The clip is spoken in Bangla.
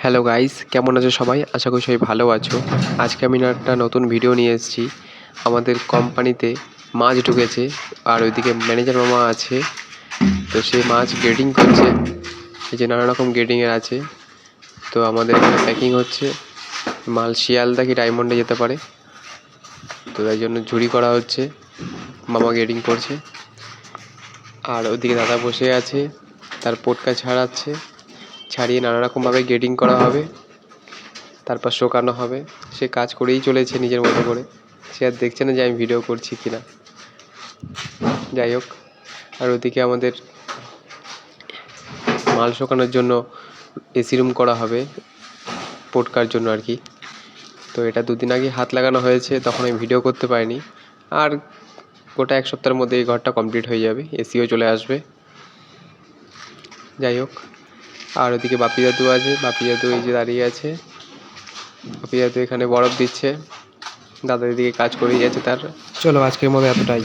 হ্যালো গাইস, কেমন আছো সবাই? আশা করি সবাই ভালো আছো। আজকে আমি একটা নতুন ভিডিও নিয়ে এসেছি। আমাদের কোম্পানিতে মাছ ঢুকেছে আর ওইদিকে ম্যানেজার মামা আছে। তো সে মাছ গ্রেডিং করছে। এই যে নানা রকম গ্রেডিংয়ের আছে। তো আমাদের এখানে প্যাকিং হচ্ছে। মাল শিয়ালদা কি ডায়মন্ডে যেতে পারে। তো তাই জন্য ঝুড়ি করা হচ্ছে। মামা গ্রেডিং করছে। আর ওদিকে দাদা বসে আছে, তার পোটকা ছাড়াচ্ছে। ছাড়িয়ে নানা রকমভাবে গ্রেডিং করা হবে, তারপর শোকানো হবে। সে কাজ করেই চলেছে নিজের মতো করে। সে আর দেখছে না যে আমি ভিডিও করছি কিনা। যাই হোক, আর ওদিকে আমাদের মাল শোকানোর জন্য এসি রুম করা হবে, পোটকার জন্য আর কি। তো এটা দুদিন আগে হাত লাগানো হয়েছে, তখন আমি ভিডিও করতে পারিনি। আর গোটা এক সপ্তাহের মধ্যে এই ঘরটা কমপ্লিট হয়ে যাবে, এসিও চলে আসবে। যাই হোক, আর ওদিকে বাপি দাদু আছে। বাপি দাদু এই যে দাঁড়িয়ে আছে। বাপি দাদু এখানে বরফ দিচ্ছে, দাদা দিদিকে কাজ করেই যাচ্ছে তার। চলো, আজকের মতো এতটাই।